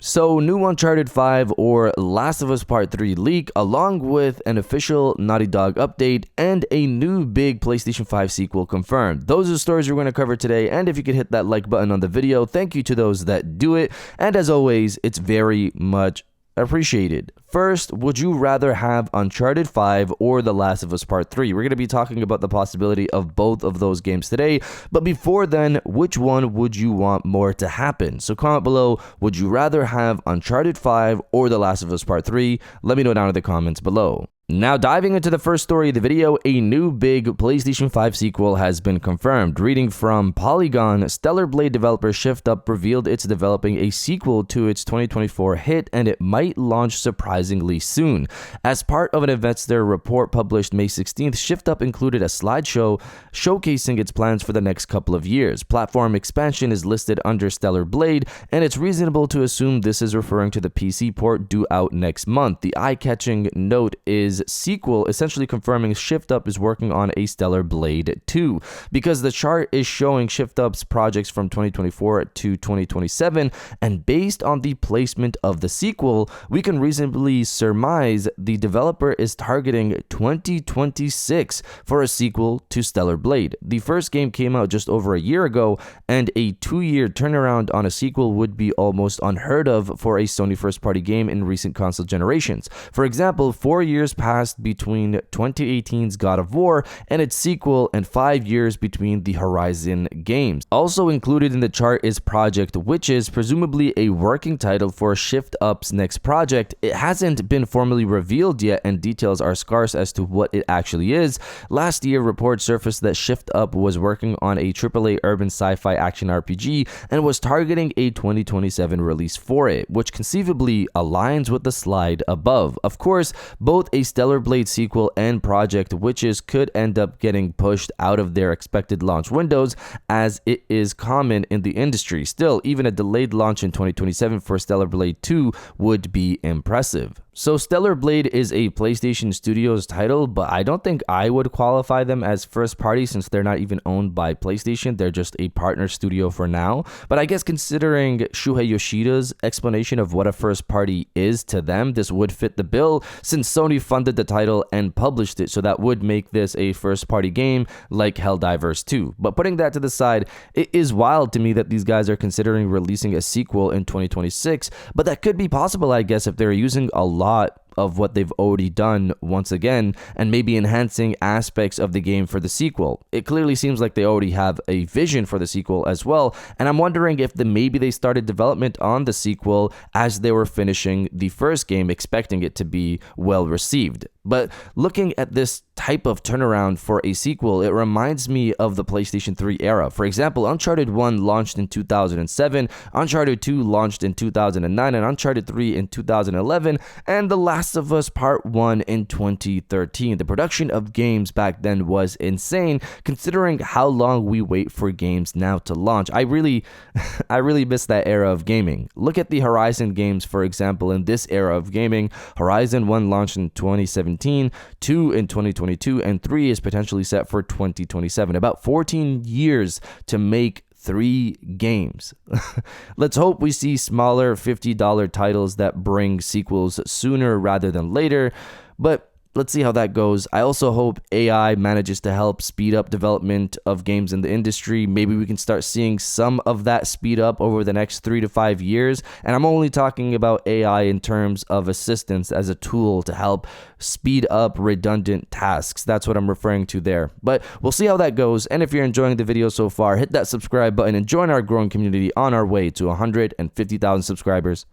So, new Uncharted 5 or Last of Us Part 3 leak, along with an official Naughty Dog update and a new big PlayStation 5 sequel confirmed. Those are the stories we're going to cover today, and if you could hit that like button on the video, thank you to those that do it, and as always, it's very much appreciated. First, would you rather have Uncharted 5 or The Last of Us Part 3? We're going to be talking about the possibility of both of those games today, but before then, which one would you want more to happen? So comment below, would you rather have Uncharted 5 or The Last of Us Part 3? Let me know down in the comments below. Now, diving into the first story of the video, a new big PlayStation 5 sequel has been confirmed. Reading from Polygon, Stellar Blade developer Shift Up revealed it's developing a sequel to its 2024 hit, and it might launch surprisingly soon. As part of an investor report published May 16th, Shift Up included a slideshow showcasing its plans for the next couple of years. Platform expansion is listed under Stellar Blade, and it's reasonable to assume this is referring to the PC port due out next month. The eye-catching note is sequel, essentially confirming Shift Up is working on a Stellar Blade 2, because the chart is showing Shift Up's projects from 2024 to 2027, and based on the placement of the sequel, we can reasonably surmise the developer is targeting 2026 for a sequel to Stellar Blade. The first game came out just over a year ago, and a 2-year turnaround on a sequel would be almost unheard of for a Sony first-party game in recent console generations. For example, 4 years passed between 2018's God of War and its sequel, and 5 years between the Horizon games. Also included in the chart is Project Witches, presumably a working title for Shift Up's next project. It hasn't been formally revealed yet, and details are scarce as to what it actually is. Last year, reports surfaced that Shift Up was working on a AAA urban sci-fi action RPG and was targeting a 2027 release for it, which conceivably aligns with the slide above. Of course, both a Stellar Blade sequel and Project Witches could end up getting pushed out of their expected launch windows, as it is common in the industry. Still, even a delayed launch in 2027 for Stellar Blade 2 would be impressive. So Stellar Blade is a PlayStation Studios title, but I don't think I would qualify them as first party since they're not even owned by PlayStation. They're just a partner studio for now. But I guess considering Shuhei Yoshida's explanation of what a first party is to them, this would fit the bill since Sony funded the title and published it, so that would make this a first party game like Helldivers 2. But putting that to the side, it is wild to me that these guys are considering releasing a sequel in 2026, but that could be possible, I guess, if they're using a lot of what they've already done once again and maybe enhancing aspects of the game for the sequel. It clearly seems like they already have a vision for the sequel as well, and I'm wondering if maybe they started development on the sequel as they were finishing the first game, expecting it to be well received. But looking at this type of turnaround for a sequel, it reminds me of the PlayStation 3 era. For example, Uncharted 1 launched in 2007, Uncharted 2 launched in 2009, and Uncharted 3 in 2011, and The Last of Us Part 1 in 2013. The production of games back then was insane, considering how long we wait for games now to launch. I really miss that era of gaming. Look at the Horizon games, for example. In this era of gaming, Horizon 1 launched in 2017, 2 in 2022, and 3 is potentially set for 2027. About 14 years to make 3 games. Let's hope we see smaller $50 titles that bring sequels sooner rather than later, but let's see how that goes. I also hope AI manages to help speed up development of games in the industry. Maybe we can start seeing some of that speed up over the next 3 to 5 years. And I'm only talking about AI in terms of assistance as a tool to help speed up redundant tasks. That's what I'm referring to there. But we'll see how that goes. And if you're enjoying the video so far, hit that subscribe button and join our growing community on our way to 150,000 subscribers.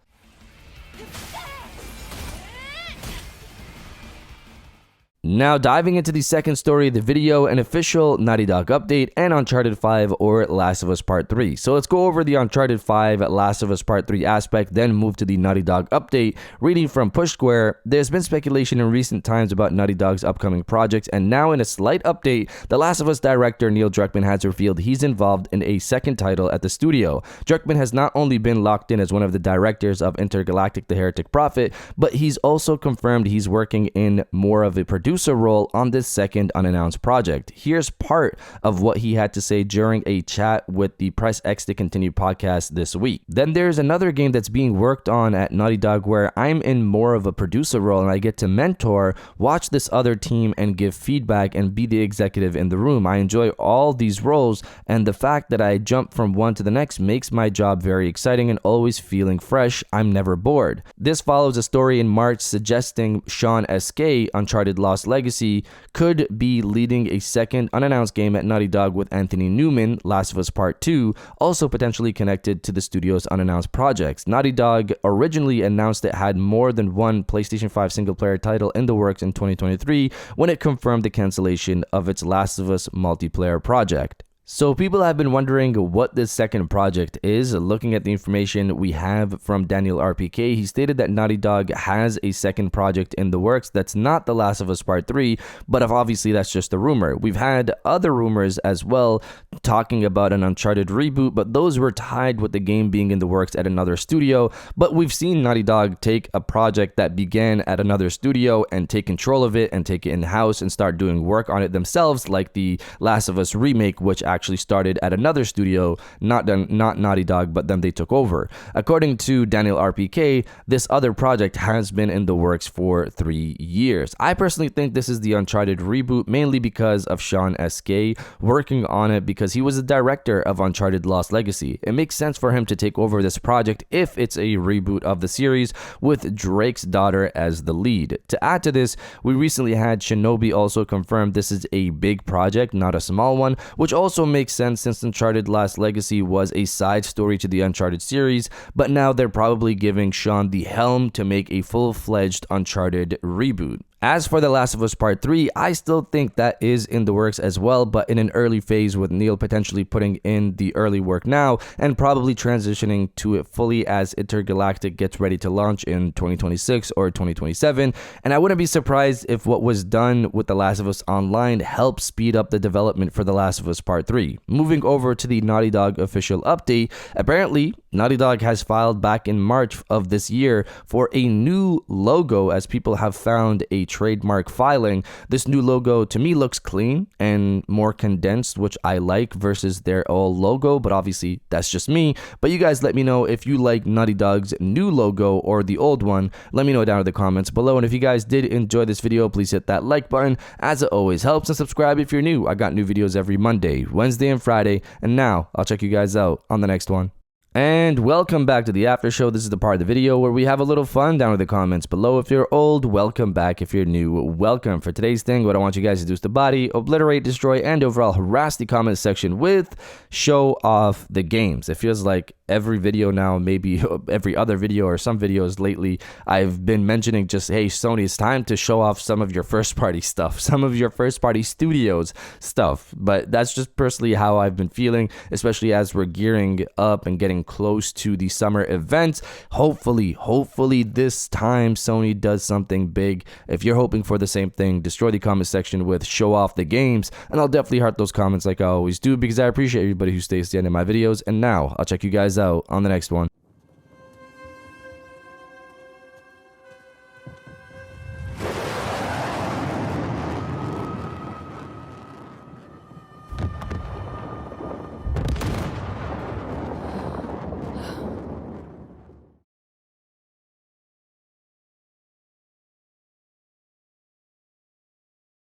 Now diving into the second story of the video, an official Naughty Dog update and Uncharted 5 or Last of Us Part 3. So let's go over the Uncharted 5 Last of Us Part 3 aspect, then move to the Naughty Dog update. Reading from Push Square, there's been speculation in recent times about Naughty Dog's upcoming projects, and now in a slight update, The Last of Us director Neil Druckmann has revealed he's involved in a second title at the studio. Druckmann has not only been locked in as one of the directors of Intergalactic: The Heretic Prophet, but he's also confirmed he's working in more of a producer producer role on this second unannounced project. Here's part of what he had to say during a chat with the Press X to Continue podcast this week. Then there's another game that's being worked on at Naughty Dog where I'm in more of a producer role and I get to mentor, watch this other team, and give feedback and be the executive in the room. I enjoy all these roles, and the fact that I jump from one to the next makes my job very exciting and always feeling fresh. I'm never bored. This follows a story in March suggesting Sean SK, Uncharted Lost Legacy, could be leading a second unannounced game at Naughty Dog with Anthony Newman, Last of Us Part 2, also potentially connected to the studio's unannounced projects. Naughty Dog originally announced it had more than one PlayStation 5 single-player title in the works in 2023 when it confirmed the cancellation of its Last of Us multiplayer project. So people have been wondering what this second project is. Looking at the information we have from Daniel RPK, he stated that Naughty Dog has a second project in the works that's not The Last of Us Part 3, but obviously that's just a rumor. We've had other rumors as well talking about an Uncharted reboot, but those were tied with the game being in the works at another studio. But we've seen Naughty Dog take a project that began at another studio and take control of it and take it in-house and start doing work on it themselves, like the Last of Us remake, which actually started at another studio, not Naughty Dog, but then they took over. According to Daniel RPK, this other project has been in the works for 3 years. I personally think this is the Uncharted reboot, mainly because of Sean SK working on it, because he was the director of Uncharted Lost Legacy. It makes sense for him to take over this project if it's a reboot of the series with Drake's daughter as the lead. To add to this, we recently had Shinobi also confirm this is a big project, not a small one, which also makes sense since Uncharted Lost Legacy was a side story to the Uncharted series, but now they're probably giving Sean the helm to make a full-fledged Uncharted reboot. As for The Last of Us Part 3, I still think that is in the works as well, but in an early phase, with Neil potentially putting in the early work now and probably transitioning to it fully as Intergalactic gets ready to launch in 2026 or 2027. And I wouldn't be surprised if what was done with The Last of Us Online helped speed up the development for The Last of Us Part 3. Moving over to the Naughty Dog official update, apparently Naughty Dog has filed back in March of this year for a new logo, as people have found a trademark filing. This new logo to me looks clean and more condensed, which I like, versus their old logo, but obviously that's just me. But you guys let me know if you like Naughty Dog's new logo or the old one. Let me know down in the comments below, and if you guys did enjoy this video, please hit that like button as it always helps, and subscribe if you're new. I got new videos every Monday, Wednesday, and Friday, and now I'll check you guys out on the next one. And welcome back to the after show. This is the part of the video where we have a little fun down in the comments below. If you're old, welcome back. If you're new, welcome. For today's thing, what I want you guys to do is to body, obliterate, destroy, and overall harass the comment section with show off the games. It feels like every video now, maybe every other video or some videos lately, I've been mentioning just, hey, Sony, it's time to show off some of your first party stuff, some of your first party studios stuff. But that's just personally how I've been feeling, especially as we're gearing up and getting close to the summer events. Hopefully this time Sony does something big. If you're hoping for the same thing, destroy the comment section with show off the games, and I'll definitely heart those comments like I always do, because I appreciate everybody who stays to the end of my videos. And now I'll check you guys out on the next one.